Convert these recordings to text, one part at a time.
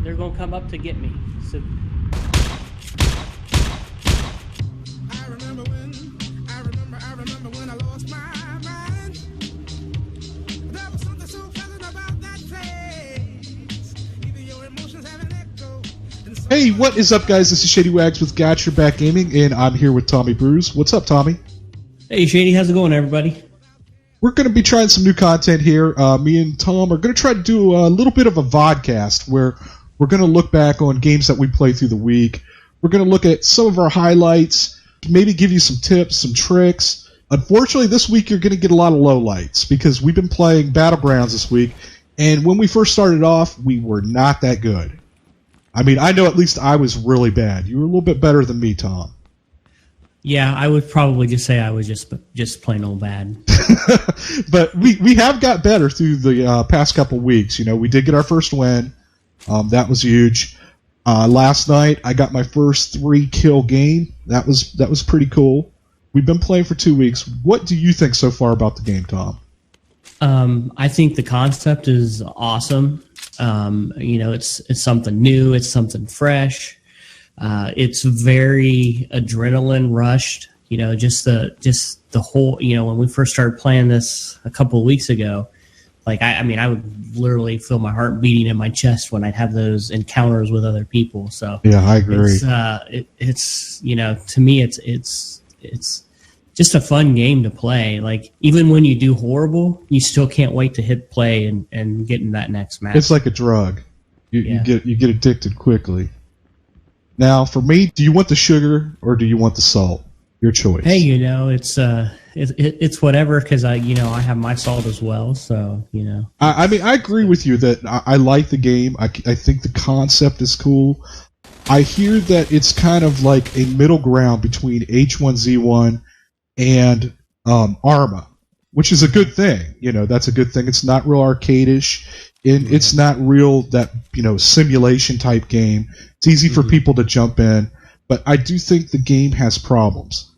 they're gonna come up to get me. So. I remember when I lost my mind. There was something so pleasant about that place. Even your emotions have an echo. Hey, what is up, guys? This is Shady Wags with Got Your Back Gaming, and I'm here with Tommy Bruise. What's up, Tommy? Hey, Shady, how's it going, everybody? We're going to be trying some new content here. Me and Tom are going to try to do a little bit of a vodcast where we're going to look back on games that we play through the week. We're going to look at some of our highlights, maybe give you some tips, some tricks. Unfortunately, this week you're going to get a lot of lowlights because we've been playing Battlegrounds this week, and when we first started off, we were not that good. I mean, I know at least I was really bad. You were a little bit better than me, Tom. Yeah, I would probably just say I was just plain old bad. But we have got better through the past couple weeks. You know, we did get our first win. That was huge. Last night I got my first 3-kill game. That was pretty cool. We've been playing for 2 weeks. What do you think so far about the game, Tom? I think the concept is awesome. You know, it's something new. It's something fresh. It's very adrenaline rushed. You know, just the whole. You know, when we first started playing this a couple of weeks ago, like I mean, I would literally feel my heart beating in my chest when I'd have those encounters with other people. So yeah, I agree. It's you know, to me, it's just a fun game to play. Like, even when you do horrible, you still can't wait to hit play and get in that next match. It's like a drug. You get addicted quickly. Now, for me, do you want the sugar or do you want the salt? Your choice. Hey, you know, it's whatever, because I have my salt as well. So, you know. I mean, I agree with you that I like the game. I think the concept is cool. I hear that it's kind of like a middle ground between H1Z1 and Arma, which is a good thing. You know, that's a good thing. It's not real arcade-ish, and it's not real that, you know, simulation type game. It's easy for people to jump in, but I do think the game has problems.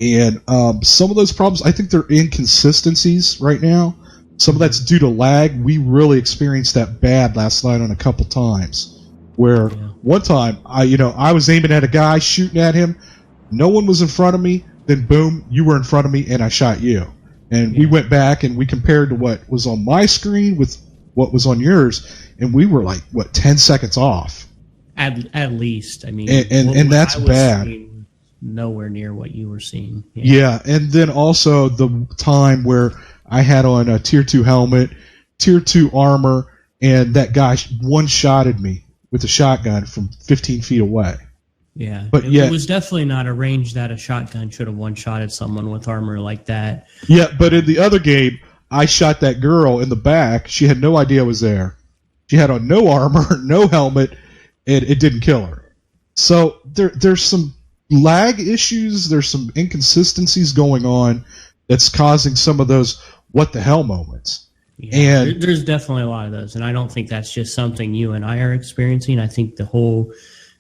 And some of those problems, I think they're inconsistencies right now. Some of that's due to lag. We really experienced that bad last night on a couple times, where one time I was aiming at a guy, shooting at him. No one was in front of me. Then boom, you were in front of me, and I shot you. And we went back and we compared to what was on my screen with what was on yours, and we were like 10 seconds off. At least, I mean, and that's bad. Nowhere near what you were seeing. Yeah, and then also the time where I had on a tier 2 helmet, tier 2 armor, and that guy one-shotted me with a shotgun from 15 feet away. Yeah, but it was definitely not a range that a shotgun should have one-shotted someone with armor like that. Yeah, but in the other game, I shot that girl in the back. She had no idea I was there. She had on no armor, no helmet, and it didn't kill her. So there's some lag issues. There's some inconsistencies going on that's causing some of those what the hell moments. Yeah, and there's definitely a lot of those, and I don't think that's just something you and I are experiencing. I think the whole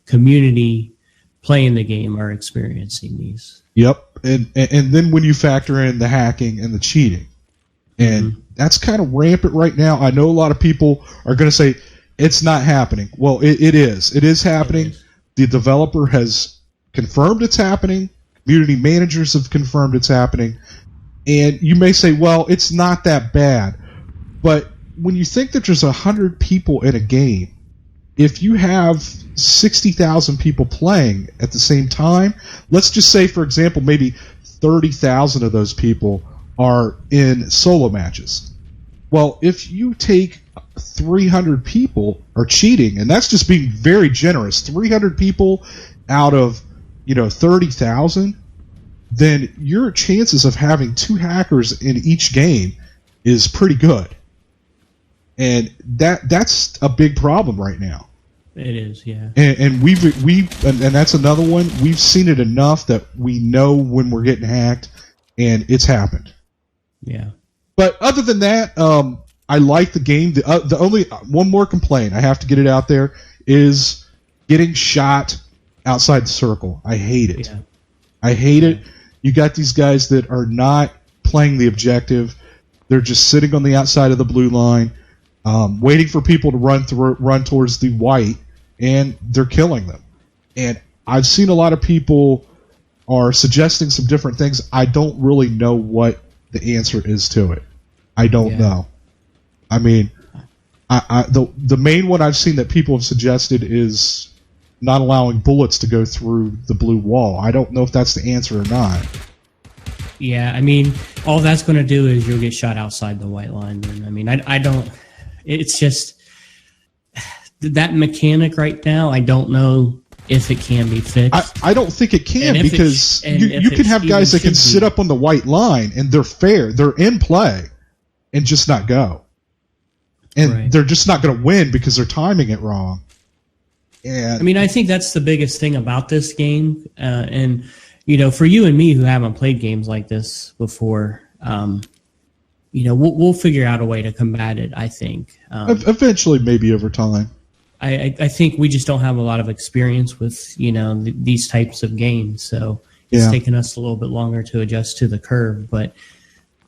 community playing the game are experiencing these. Yep, and then when you factor in the hacking and the cheating, and that's kind of rampant right now. I know a lot of people are going to say it's not happening. Well, it is. It is happening. The developer has confirmed it's happening. Community managers have confirmed it's happening. And you may say, well, it's not that bad. But when you think that there's 100 people in a game, if you have 60,000 people playing at the same time, let's just say, for example, maybe 30,000 of those people are in solo matches. Well, if you take 300 people are cheating, and that's just being very generous, 300 people out of 30,000, then your chances of having 2 hackers in each game is pretty good. And that's a big problem right now. It is, yeah. And and that's another one. We've seen it enough that we know when we're getting hacked, and it's happened. Yeah. But other than that, I like the game. The only one more complaint, I have to get it out there, is getting shot outside the circle. I hate it. Yeah. I hate it. You got these guys that are not playing the objective. They're just sitting on the outside of the blue line, waiting for people to run towards the white, and they're killing them. And I've seen a lot of people are suggesting some different things. I don't really know what the answer is to it. I don't know. I mean, the main one I've seen that people have suggested is not allowing bullets to go through the blue wall. I don't know if that's the answer or not. Yeah, I mean, all that's going to do is you'll get shot outside the white line. And I mean, I don't. It's just that mechanic right now. I don't know if it can be fixed. I don't think it can, because you can have guys that can sit up on the white line and they're fair, they're in play, and just not go. And they're just not going to win because they're timing it wrong. And I mean, I think that's the biggest thing about this game. And, you know, for you and me who haven't played games like this before, you know, we'll figure out a way to combat it, I think. Eventually, maybe over time. I think we just don't have a lot of experience with, you know, these types of games. So it's taken us a little bit longer to adjust to the curve. But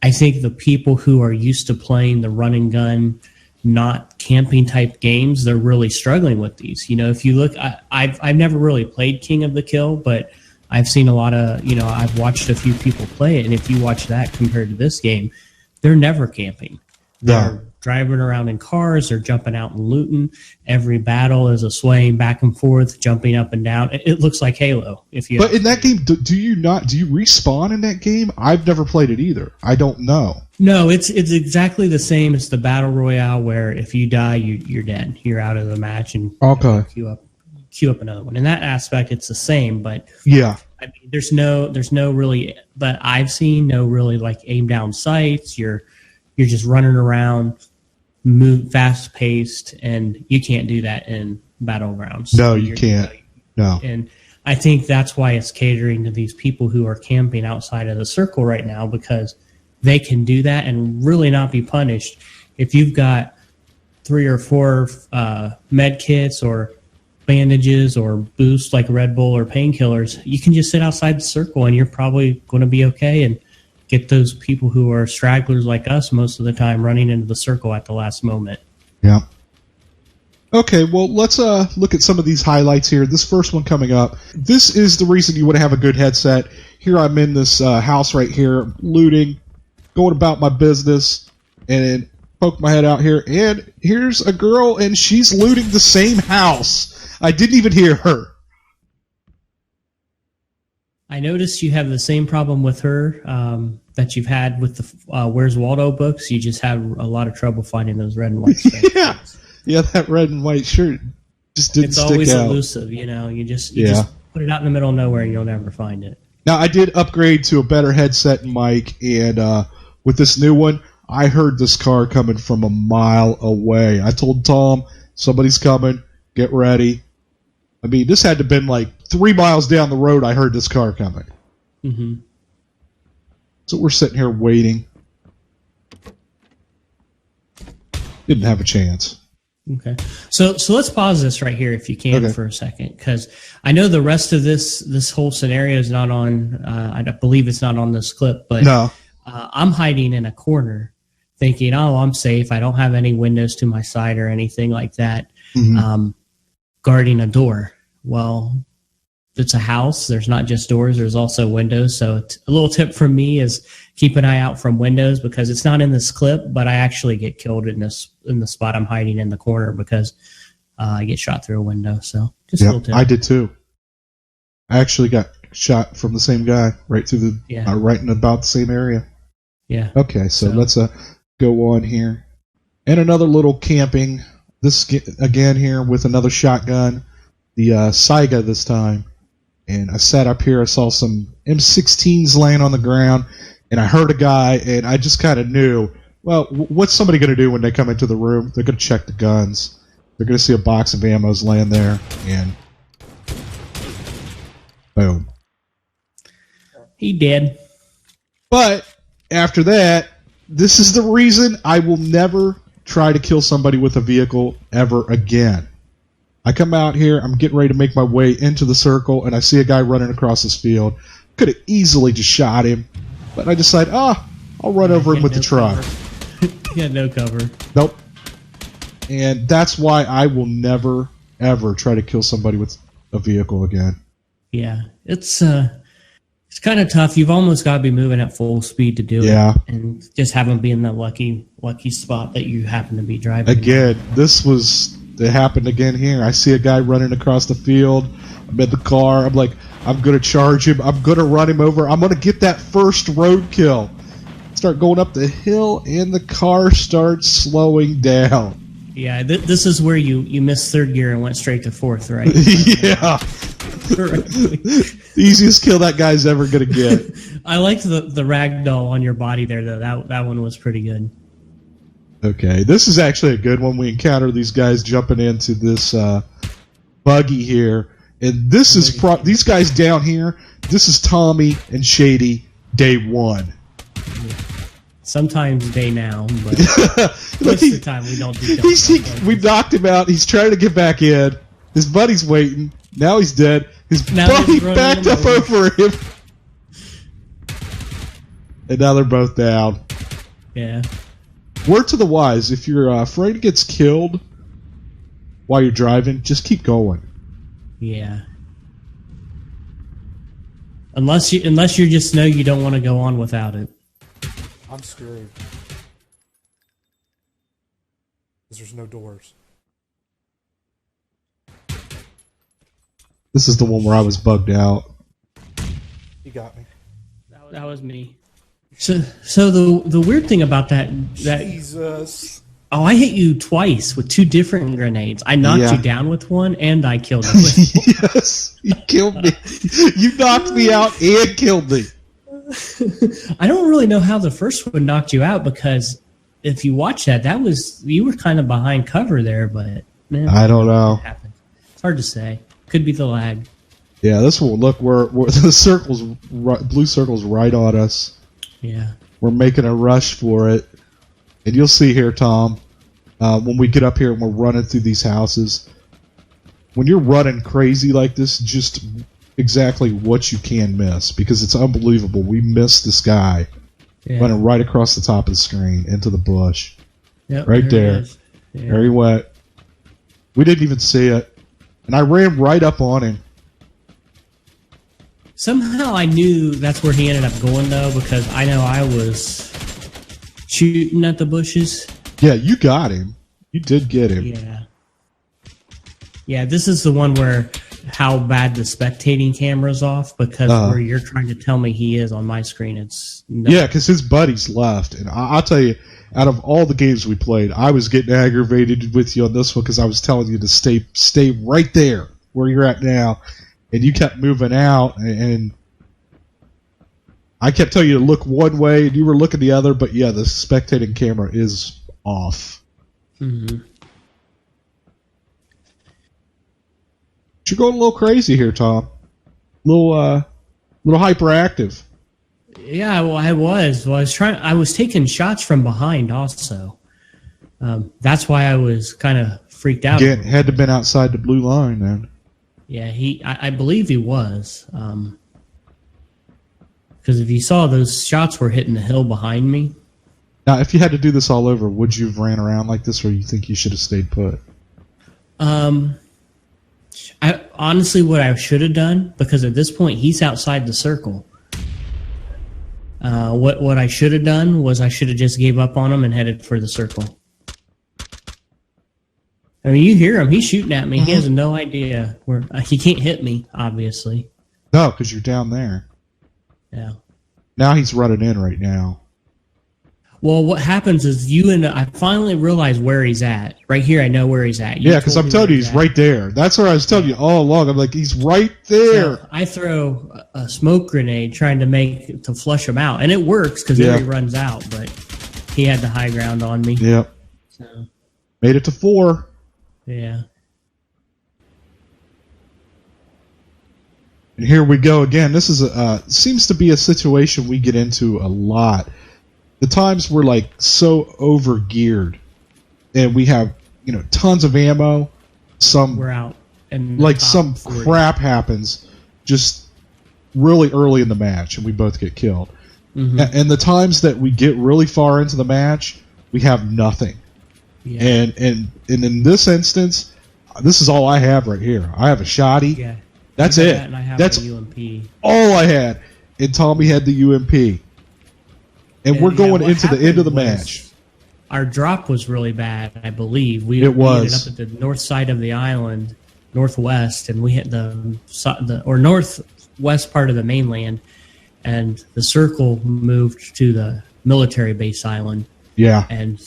I think the people who are used to playing the run and gun, not camping type games, they're really struggling with these. You know, if you look, I've never really played King of the Kill, but I've seen a lot of, you know, I've watched a few people play it, and if you watch that compared to this game, they're never camping. They're driving around in cars, they're jumping out and looting. Every battle is a swaying back and forth, jumping up and down. It looks like Halo. But in that game, do you respawn in that game? I've never played it either. I don't know. No, it's exactly the same as the Battle Royale, where if you die, you're dead. You're out of the match, and queue up another one. In that aspect, it's the same, but yeah, I mean, there's no really, but I've seen no really like aim down sights. You're just running around, move fast paced, and you can't do that in Battlegrounds. No, you can't. No, and I think that's why it's catering to these people who are camping outside of the circle right now, because they can do that and really not be punished. If you've got 3 or 4 med kits or bandages or boosts like Red Bull or painkillers, you can just sit outside the circle and you're probably going to be okay, and get those people who are stragglers like us most of the time running into the circle at the last moment. Yeah. Okay, well, let's look at some of these highlights here. This first one coming up, this is the reason you want to have a good headset. Here I'm in this house right here, looting, going about my business, and poke my head out here, and here's a girl, and she's looting the same house. I didn't even hear her. I noticed you have the same problem with her that you've had with the Where's Waldo books. You just have a lot of trouble finding those red and white stripes. Yeah, that red and white shirt just didn't stick out. It's always elusive, you know. You just put it out in the middle of nowhere and you'll never find it. Now, I did upgrade to a better headset and mic, and with this new one, I heard this car coming from a mile away. I told Tom, somebody's coming, get ready. I mean, this had to have been like 3 miles down the road I heard this car coming. Mm-hmm. So we're sitting here waiting. Didn't have a chance. Okay. So let's pause this right here if you can for a second, because I know the rest of this whole scenario is not on, I believe it's not on this clip, but no. I'm hiding in a corner thinking, oh, I'm safe. I don't have any windows to my side or anything like that. Mm-hmm. Guarding a door. Well, it's a house. There's not just doors. There's also windows. So a little tip from me is keep an eye out from windows, because it's not in this clip, but I actually get killed in the spot I'm hiding in the corner because I get shot through a window. So just a little tip. I did too. I actually got shot from the same guy right through the right in about the same area. Yeah. Okay, so let's go on here. And another little camping. This again here with another shotgun, the Saiga this time. And I sat up here, I saw some M16s laying on the ground, and I heard a guy, and I just kind of knew, well, what's somebody going to do when they come into the room? They're going to check the guns. They're going to see a box of ammos laying there, and boom. He did. But after that, this is the reason I will never try to kill somebody with a vehicle ever again. I come out here, I'm getting ready to make my way into the circle, and I see a guy running across this field. Could have easily just shot him, but I decide, I'll run over him with the truck. He had no cover. Nope. And that's why I will never ever try to kill somebody with a vehicle again. Yeah, it's kind of tough. You've almost got to be moving at full speed to do Yeah. it, and just haven't be in that lucky spot that you happen to be driving. Again, it happened again here. I see a guy running across the field. I'm in the car. I'm like, I'm going to charge him. I'm going to run him over. I'm going to get that first road kill. Start going up the hill, and the car starts slowing down. Yeah, this is where you missed third gear and went straight to fourth, right? Yeah. Easiest kill that guy's ever going to get. I liked the ragdoll on your body there, though. That one was pretty good. Okay, this is actually a good one. We encounter these guys jumping into this buggy here. And this is these guys down here, this is Tommy and Shady day one. Sometimes day now, but most of the time we don't do we knocked him out. He's trying to get back in. His buddy's waiting. Now he's dead. His buddy backed up over him. And now they're both down. Yeah. Word to the wise, if your friend gets killed while you're driving, just keep going. Yeah. Unless you just know you don't want to go on without it. I'm screwed. Because there's no doors. This is the one where I was bugged out. He got me. That was me. So the weird thing about that Jesus. Oh, I hit you twice with 2 different grenades. I knocked you down with one, and I killed you with one. Yes, you killed me. You knocked me out and killed me. I don't really know how the first one knocked you out, because if you watch that you were kind of behind cover there, but man, I don't know. Happened. It's hard to say. Could be the lag. Yeah, this one. Look, where the circle's blue circle's right on us. Yeah, we're making a rush for it, and you'll see here, Tom, when we get up here and we're running through these houses. When you're running crazy like this, just exactly what you can miss, because it's unbelievable. We missed this guy running right across the top of the screen into the bush. Yep, right there. Yeah. There he went. We didn't even see it. And I ran right up on him. Somehow I knew that's where he ended up going, though, because I know I was shooting at the bushes. Yeah, you got him. You did get him. Yeah. Yeah, this is the one where how bad the spectating camera's off, because where you're trying to tell me he is on my screen, it's... No. Yeah, because his buddies left. And I'll tell you, out of all the games we played, I was getting aggravated with you on this one because I was telling you to stay right there where you're at now. And you kept moving out, and I kept telling you to look one way, and you were looking the other, but yeah, the spectating camera is off. Mm-hmm. You're going a little crazy here, Tom. A little hyperactive. Yeah, well, I was. Well, I was taking shots from behind also. That's why I was kind of freaked out. Again, had to have been outside the blue line then. Yeah, I believe he was. Because if you saw, those shots were hitting the hill behind me. Now, if you had to do this all over, would you have ran around like this, or you think you should have stayed put? Honestly, what I should have done, because at this point he's outside the circle. What I should have done was I should have just gave up on him and headed for the circle. I mean, you hear him. He's shooting at me. Mm-hmm. He has no idea where... he can't hit me, obviously. No, because you're down there. Yeah. Now he's running in right now. Well, what happens is I finally realize where he's at. Right here, I know where he's at. Yeah, because I'm telling you, he's right there. That's where I was telling you all along. I'm like, he's right there. So I throw a smoke grenade trying to flush him out. And it works, because there he runs out. But he had the high ground on me. Yep. So. Made it to 4. Yeah. And here we go again. This is seems to be a situation we get into a lot. The times we're like so over geared, and we have tons of ammo. We're out, and like some 40. Crap happens just really early in the match, and we both get killed. Mm-hmm. And the times that we get really far into the match, we have nothing. Yeah. And in this instance, this is all I have right here. I have a shotty. Yeah. That's I got it. that, and I have That's a UMP. all I had. And Tommy had the UMP. And we're going what into the end of the happened was match. Our drop was really bad, I believe. We It was. ended up at the north side of the island, northwest, and we hit the northwest part of the mainland, and the circle moved to the military base island. Yeah. And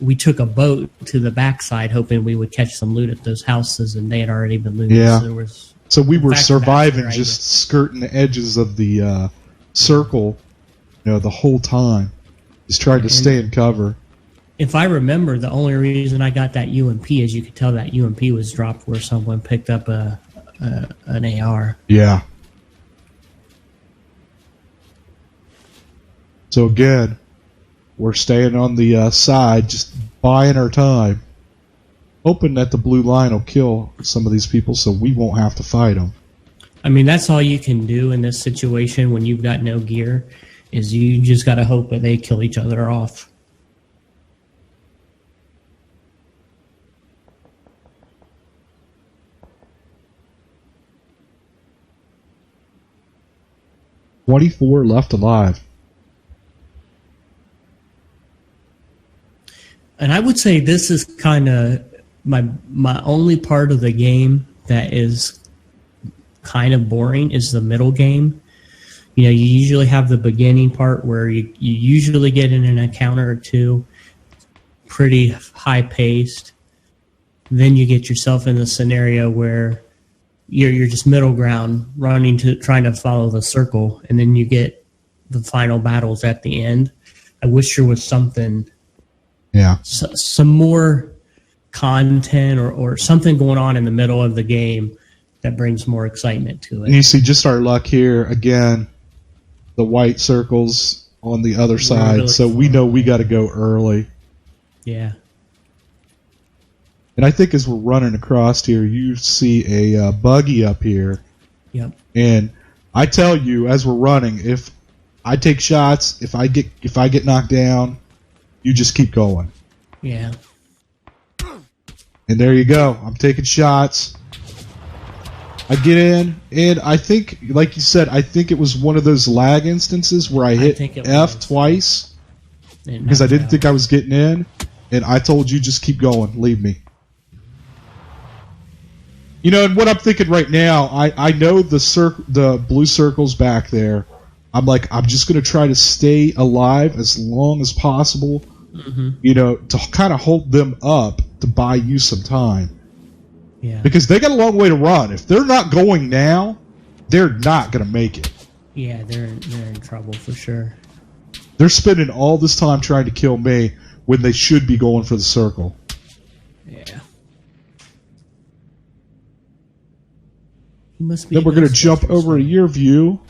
we took a boat to the backside, hoping we would catch some loot at those houses, and they had already been looted. Yeah. So, there was, So we were in fact, surviving, that's just skirting the edges of the circle, the whole time. Just trying to stay in cover. if I remember, the only reason I got that UMP is you could tell that UMP was dropped where someone picked up an AR. Yeah. So again, we're staying on the side, just buying our time, hoping that the blue line will kill some of these people so we won't have to fight them. I mean, that's all you can do in this situation when you've got no gear, is you just got to hope that they kill each other off. $24 left alive. And I would say this is kind of my only part of the game that is kind of boring is the middle game. You know, you usually have the beginning part where you usually get in an encounter or two, pretty high paced. Then you get yourself in the scenario where you're just middle ground, trying to follow the circle, and then you get the final battles at the end. I wish there was something. Yeah. Some more content or something going on in the middle of the game that brings more excitement to And you it. see just our luck here again. The white circles on the other side, really so we know we got to go early. Yeah. And I think as we're running across here, you see a buggy up here. Yep. And I tell you, as we're running, if I take shots, if I get knocked down, you just keep going. Yeah. And there you go. I'm taking shots. I get in, and I think, like you said, I think it was one of those lag instances where I hit think it F was. twice And because I knocked didn't out. think I was getting in, and I told you just keep going, leave me. You know, and what I'm thinking right now, I know the blue circle's back there. I'm just going to try to stay alive as long as possible, you know, to kind of hold them up to buy you some time. Yeah. Because they got a long way to run. If they're not going now, they're not going to make it. Yeah, they're in trouble for sure. They're spending all this time trying to kill me when they should be going for the circle. Yeah. He must be. Then we're going to jump over a year view.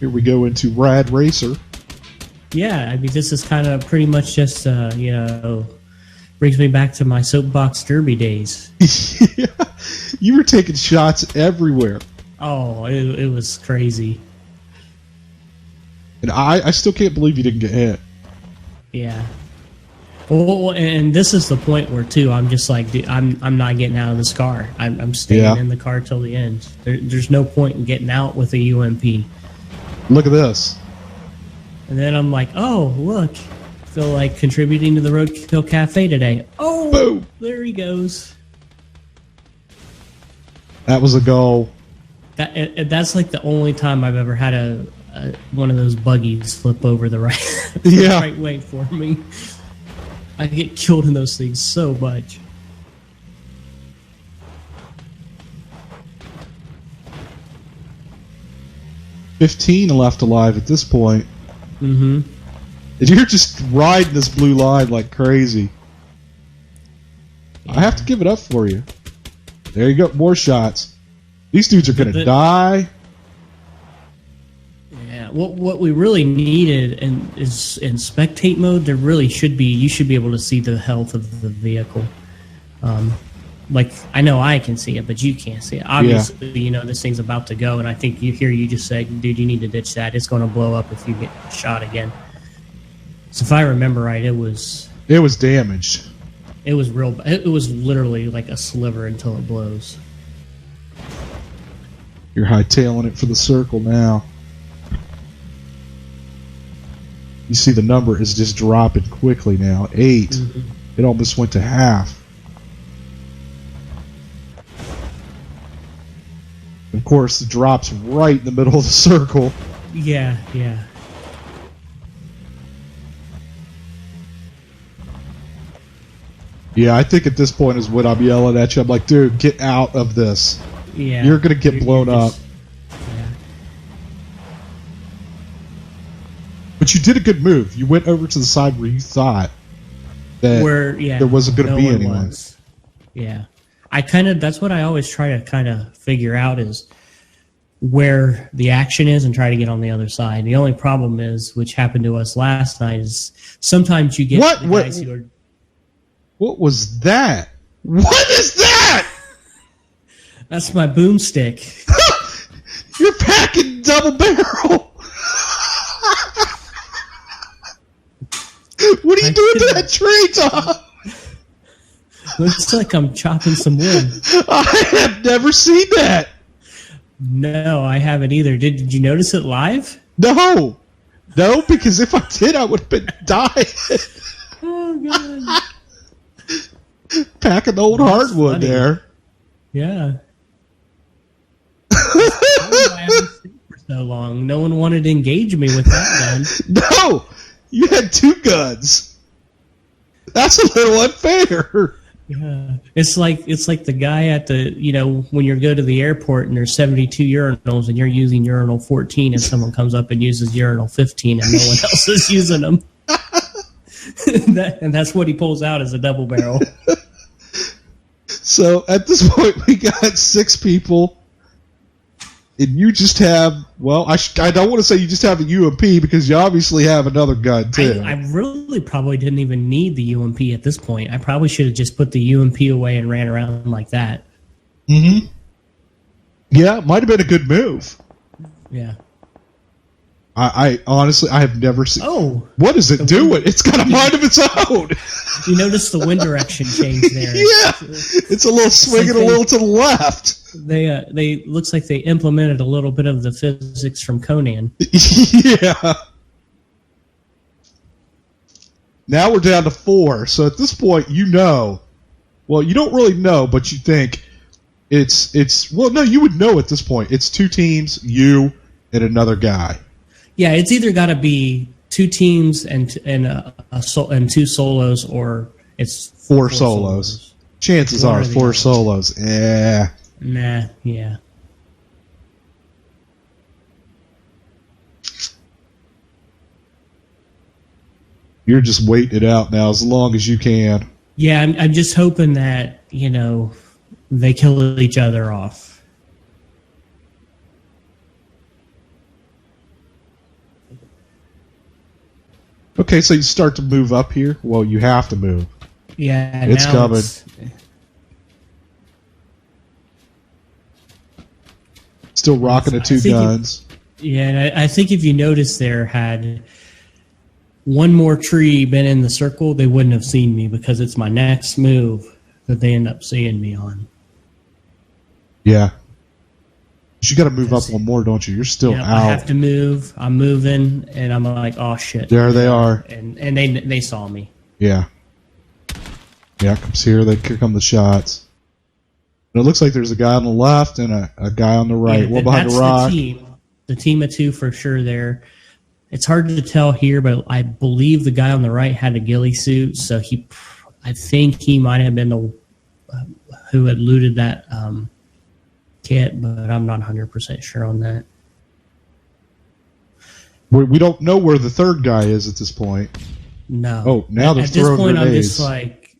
Here we go into Rad Racer. Yeah, I mean, this is kind of pretty much just, brings me back to my soapbox derby days. Yeah. You were taking shots everywhere. Oh, it was crazy. And I still can't believe you didn't get hit. Yeah. Well, and this is the point where, too, I'm just like, dude, I'm not getting out of this car. I'm staying in the car till the end. There's no point in getting out with a UMP. Look at this. And then I'm like, oh, look. Feel like contributing to the Roadkill Cafe today. Oh, Boom. There he goes. That was a goal. That's like the only time I've ever had one of those buggies flip over the right, Yeah. right way for me. I get killed in those things so much. $15 left alive at this point. Mm-hmm. And you're just riding this blue line like crazy. I have to give it up for you. There you go, more shots. These dudes are going to die. Yeah, what we really needed is in spectate mode. There really should be. You should be able to see the health of the vehicle. Like I know I can see it, but you can't see it. Obviously, you know this thing's about to go, and I think you just say, "Dude, you need to ditch that. It's going to blow up if you get shot again." So if I remember right, it was It was damaged. It was real. It was literally like a sliver until it blows. You're hightailing it for the circle now. You see the number is just dropping quickly now. 8. Mm-hmm. It almost went to half. Of course, the drop's right in the middle of the circle. Yeah, yeah. Yeah, I think at this point is when I'm yelling at you. I'm like, dude, get out of this. Yeah. You're going to get blown up. Yeah. But you did a good move. You went over to the side where you thought that there wasn't going to be anyone. Was. Yeah. That's what I always try to kind of figure out is where the action is and try to get on the other side. The only problem is, which happened to us last night, is sometimes you get the guys who are... What was that? What is that? That's my boomstick. You're packing double barrel. What are you doing to that tree, Tom? Looks like I'm chopping some wood. I have never seen that. No, I haven't either. Did you notice it live? No, because if I did, I would have been dying. Oh god. Packing old That's hardwood funny. there. Yeah. I haven't seen it for so long. No one wanted to engage me with that gun. No, you had 2 guns. That's a little unfair. Yeah. It's like the guy at the, when you go to the airport and there's 72 urinals and you're using urinal 14 and someone comes up and uses urinal 15 and no one else is using them. And that's what he pulls out as a double barrel. So at this point, we got 6 people. And you just have, well, I don't want to say you just have a UMP because you obviously have another gun too. I really probably didn't even need the UMP at this point. I probably should have just put the UMP away and ran around like that. Mm-hmm. Yeah, it might have been a good move. Yeah. I honestly, I have never seen. Oh. What is it doing? It's got a mind of its own. You notice the wind direction change there. Yeah. It's a little swinging a little to the left. They looks like they implemented a little bit of the physics from Conan. Yeah. Now we're down to 4. So at this point, well, you don't really know, but you think it's well, no, you would know at this point. It's 2 teams, you and another guy. Yeah, it's either got to be 2 teams and 2 solos, or it's 4 solos. Chances are 4 solos. Yeah. Nah, yeah. You're just waiting it out now as long as you can. Yeah, I'm just hoping that, they kill each other off. Okay, so you start to move up here. Well, you have to move. Yeah, it's now coming. Still rocking the 2 guns. Yeah, and I think if you notice there, had one more tree been in the circle, they wouldn't have seen me because it's my next move that they end up seeing me on. Yeah. You got to move up one more, don't you? You're still out. I have to move. I'm moving, and I'm like, oh, shit. There they are. And they saw me. Yeah. Yeah, comes here. Here come the shots. And it looks like there's a guy on the left and a guy on the right. Yeah, behind the rock. The team of 2 for sure there. It's hard to tell here, but I believe the guy on the right had a ghillie suit, so I think he might have been the who had looted that kit, but I'm not 100% sure on that. We don't know where the 3rd guy is at this point. No. Oh, now they're throwing grenades. At this point, grenades. I'm just like,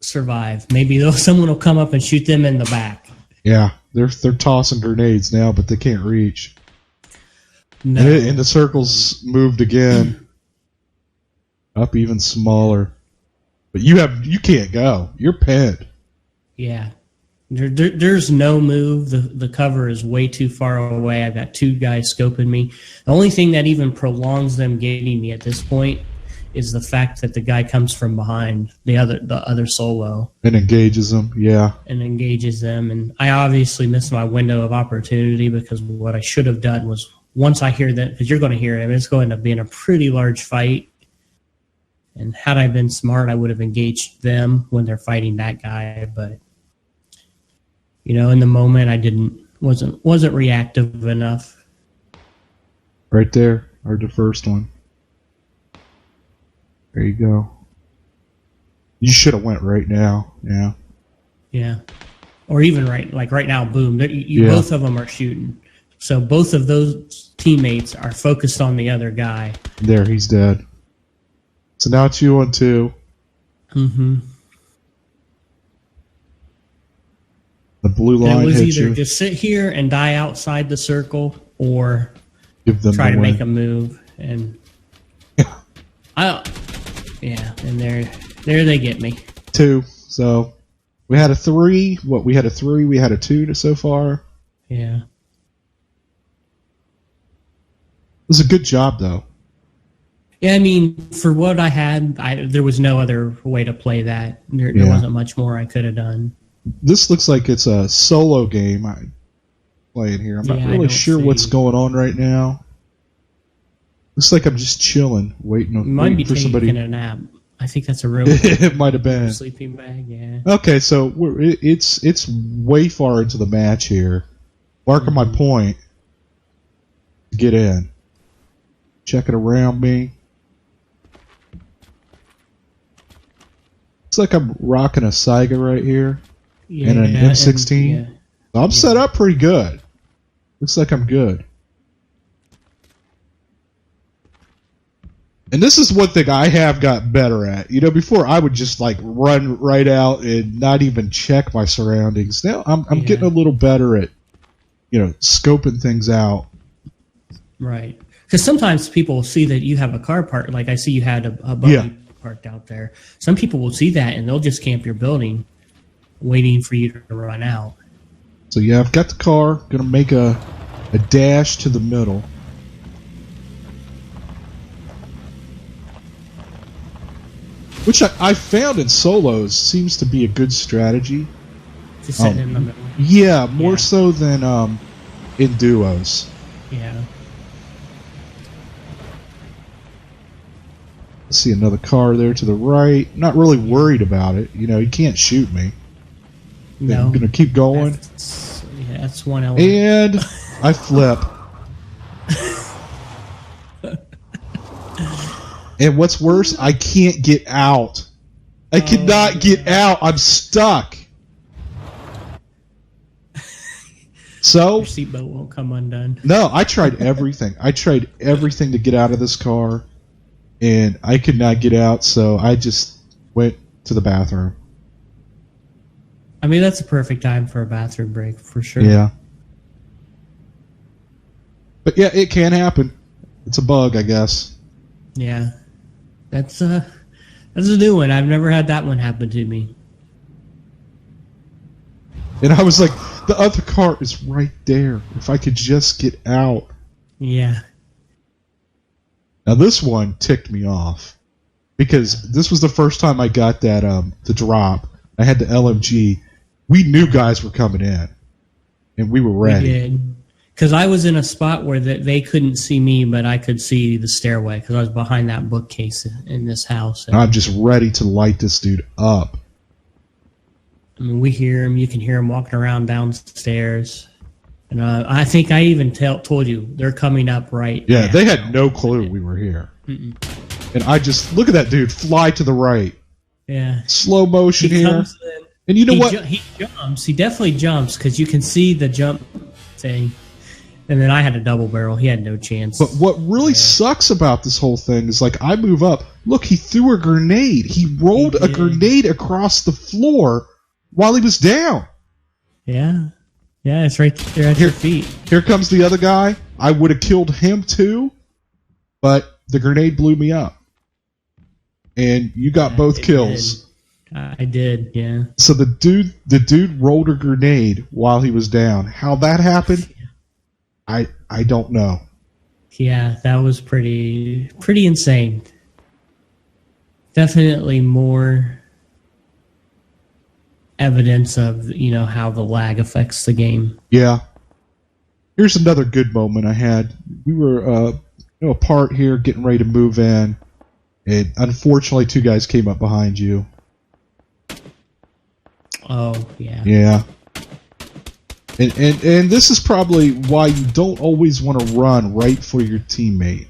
survive. Maybe someone will come up and shoot them in the back. Yeah, they're tossing grenades now, but they can't reach. No. And the circles moved again. Up even smaller. But you can't go. You're pinned. Yeah. There's no move. The cover is way too far away. I've got 2 guys scoping me. The only thing that even prolongs them getting me at this point is the fact that the guy comes from behind the other solo And engages them. Yeah. and engages them. And I obviously missed my window of opportunity because what I should have done was once I hear that, because you're going to hear him, it's going to be in a pretty large fight. And had I been smart, I would have engaged them when they're fighting that guy. But in the moment, I wasn't reactive enough. Right there. Or the first one. There you go. You should have went right now. Yeah. Yeah. Or even right now, boom. Both of them are shooting. So both of those teammates are focused on the other guy. There, he's dead. So now it's you on 2. Mm-hmm. The blue And line it was hits either you. just sit here and die outside the circle or Give them try the to win. make a move. And and there they get me. 2. So we had a 3. We had a 3. We had a 2 so far. Yeah. It was a good job, though. Yeah, I mean, for what I had, there was no other way to play that. There wasn't much more I could have done. This looks like it's a solo game I'm playing here. I'm not Yeah, I really don't sure what's see- going on right now. Looks like I'm just chilling, waiting You might be for taking somebody. a nap. I think that's a real It might have been. sleeping bag, yeah. Okay, so it's way far into the match here. Marking my point to get in. Checking around me. Looks like I'm rocking a Saiga right here. Yeah, And an M16? yeah. I'm set up pretty good. Looks like I'm good. And this is one thing I have got better at. Before I would just run right out and not even check my surroundings. Now I'm getting a little better at, scoping things out. Right. Because sometimes people will see that you have a car parked. Like I see you had a buggy parked out there. Some people will see that and they'll just camp your building waiting for you to run out. So yeah, I've got the car. Gonna make a dash to the middle. Which I found in solos seems to be a good strategy. Just sitting in the middle. Yeah, more Yeah. so than in duos. Yeah. See another car there to the right. Not really worried about it. He can't shoot me. No. I'm gonna keep going. That's one element. And I flip. And what's worse, I can't get out. I cannot get out. I'm stuck. So, Your seatbelt won't come undone. no, I tried everything. I tried everything to get out of this car, and I could not get out, so I just went to the bathroom. I mean, that's a perfect time for a bathroom break, for sure. Yeah. But yeah, it can happen. It's a bug, I guess. Yeah. That's a new one. I've never had that one happen to me. And I was like, the other car is right there. If I could just get out. Yeah. Now this one ticked me off. Because this was the first time I got that the drop. I had the LMG. We knew guys were coming in. And we were ready. We did. Because I was in a spot where they couldn't see me, but I could see the stairway because I was behind that bookcase in this house. And I'm just ready to light this dude up. I mean, we hear him. You can hear him walking around downstairs. And I think I even told you they're coming up right Yeah, now. they had no clue we were here. And I just, look at that dude fly to the right. Yeah. Slow motion He here. comes in. And you know what? He jumps. He definitely jumps because you can see the jump thing. And then I had a double barrel. He had no chance. But what really sucks about this whole thing is, I move up. Look, he threw a grenade. He rolled a did. grenade across the floor while he was down. Yeah. Yeah, it's right there at your feet. Here comes the other guy. I would have killed him too, but the grenade blew me up. And you got both It kills. I did, yeah. So the dude rolled a grenade while he was down. How that happened, I don't know. Yeah, that was pretty insane. definitely more evidence of, how the lag affects the game. Yeah. Here's another good moment I had. We were apart here, getting ready to move in, and unfortunately, two guys came up behind you. Oh, yeah. Yeah. And this is probably why you don't always want to run right for your teammate.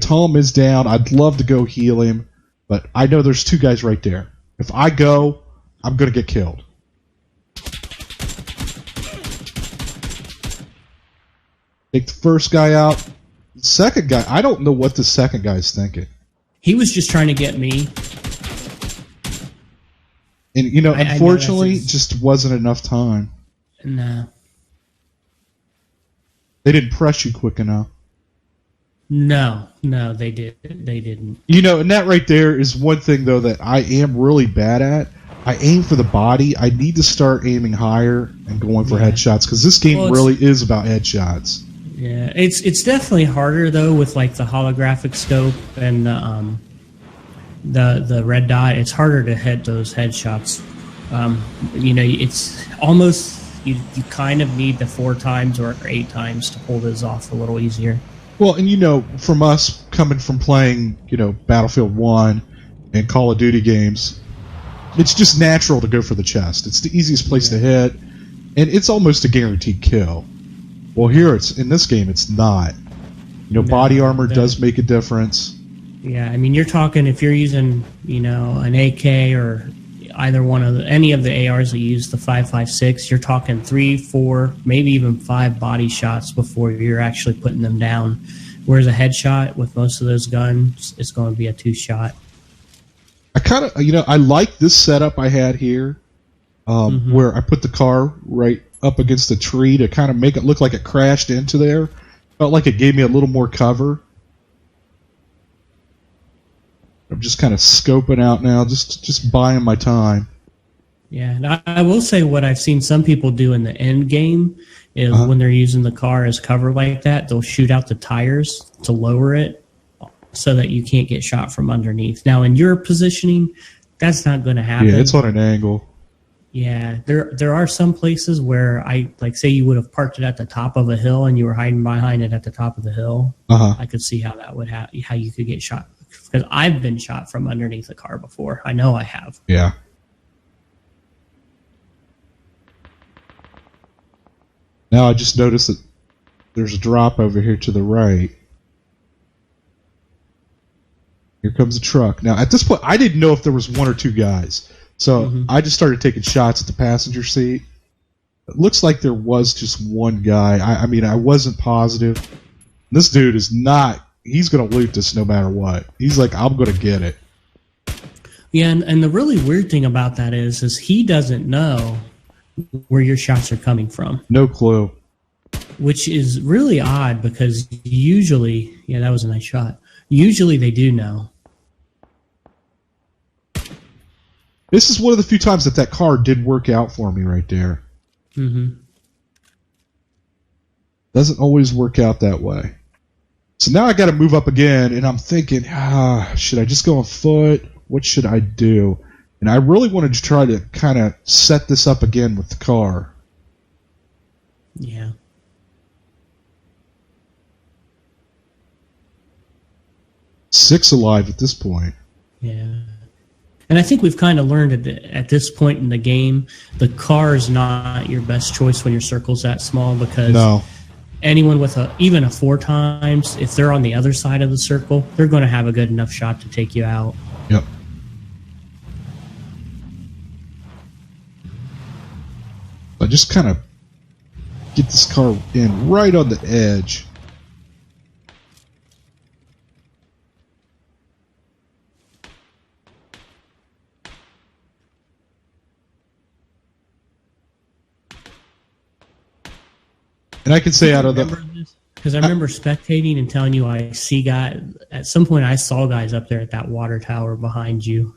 Tom is down. I'd love to go heal him, but I know there's two guys right there. If I go, I'm going to get killed. Take the first guy out. The second guy, I don't know what the second guy's thinking. He was just trying to get me. And, unfortunately, just wasn't enough time. No. They didn't press you quick enough. No, they didn't. And that right there is one thing, though, that I am really bad at. I aim for the body. I need to start aiming higher and going for headshots, because this game really is about headshots. Yeah, it's definitely harder, though, with like the holographic scope and the red dot. It's harder to hit those headshots. It's almost you kind of need the 4 times or 8 times to pull those off a little easier. Well, and from us coming from playing, Battlefield 1 and Call of Duty games, it's just natural to go for the chest. It's the easiest place to hit, and it's almost a guaranteed kill. Well, here in this game, it's not. Body armor does make a difference. Yeah, I mean, you're talking if you're using, an AK or either one of any of the ARs that use the 5.56, you're talking 3, 4, maybe even 5 body shots before you're actually putting them down. Whereas a headshot with most of those guns, it's going to be a 2-shot. I kind of, I like this setup I had here, where I put the car right up against the tree to kind of make it look like it crashed into there. Felt like it gave me a little more cover. I'm just kind of scoping out now, just buying my time. Yeah, and I will say what I've seen some people do in the end game is when they're using the car as cover like that, they'll shoot out the tires to lower it so that you can't get shot from underneath. Now, in your positioning, that's not going to happen. Yeah, it's on an angle. Yeah, there are some places where say you would have parked it at the top of a hill and you were hiding behind it at the top of the hill. I could see how that would how you could get shot. Because I've been shot from underneath a car before. I know I have. Yeah. Now I just noticed that there's a drop over here to the right. Here comes a truck. Now, at this point, I didn't know if there was 1 or 2 guys. So I just started taking shots at the passenger seat. It looks like there was just 1 guy. I mean, I wasn't positive. This dude is not... He's going to loot this no matter what. He's like, I'm going to get it. Yeah, and the really weird thing about that is he doesn't know where your shots are coming from. No clue. Which is really odd because usually... Yeah, that was a nice shot. Usually they do know. This is one of the few times that car did work out for me right there. Doesn't always work out that way. So now I got to move up again, and I'm thinking, should I just go on foot? What should I do? And I really wanted to try to kind of set this up again with the car. Yeah. Six alive at this point. Yeah. And I think we've kind of learned at this point in the game, the car is not your best choice when your circle's that small because anyone with even a 4 times, if they're on the other side of the circle, they're going to have a good enough shot to take you out. Yep. I just kind of get this car in right on the edge. And I can say out of the... Because I remember spectating and telling you I see guys... At some point I saw guys up there at that water tower behind you.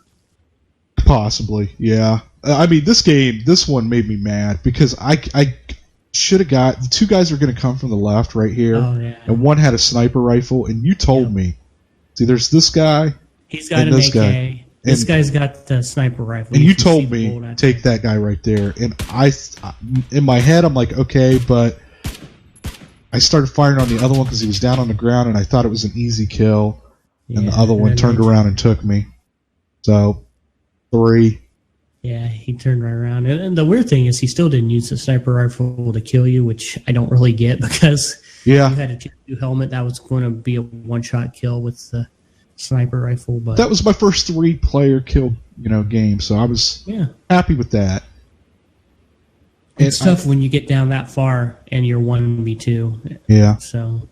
Possibly, yeah. I mean, this one made me mad because I should have got... The 2 guys are going to come from the left right here. Oh, yeah. And one had a sniper rifle, and you told me. See, there's this guy, He's got and an this AK. guy. This And- guy's got the sniper rifle. And you can see told the me bullet out take that guy right there, and in my head, I'm like, okay, but I started firing on the other one because he was down on the ground, and I thought it was an easy kill, and the Yeah, other one and turned then- around and took me. So 3. Yeah, he turned right around. And the weird thing is he still didn't use the sniper rifle to kill you, which I don't really get because Yeah, you had a T2 helmet. That was going to be a one-shot kill with the sniper rifle. But that was my first 3-player kill, game. So I was yeah, happy with that. it's And tough when you get down that far and you're 1v2. Yeah. So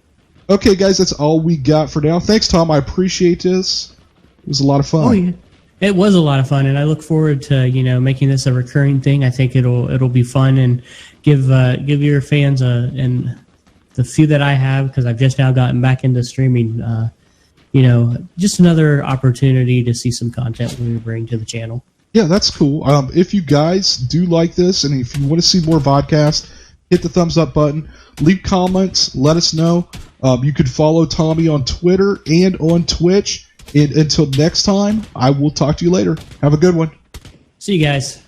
Okay, guys, that's all we got for now. Thanks, Tom. I appreciate this. It was a lot of fun. oh yeah, it was a lot of fun, and I look forward to making this a recurring thing. I think it'll be fun and give your fans and the few that I have, because I've just now gotten back into streaming. Just another opportunity to see some content we bring to the channel. Yeah, that's cool. If you guys do like this, and if you want to see more vodcast, hit the thumbs up button. Leave comments. Let us know. You could follow Tommy on Twitter and on Twitch. And until next time, I will talk to you later. Have a good one. See you guys.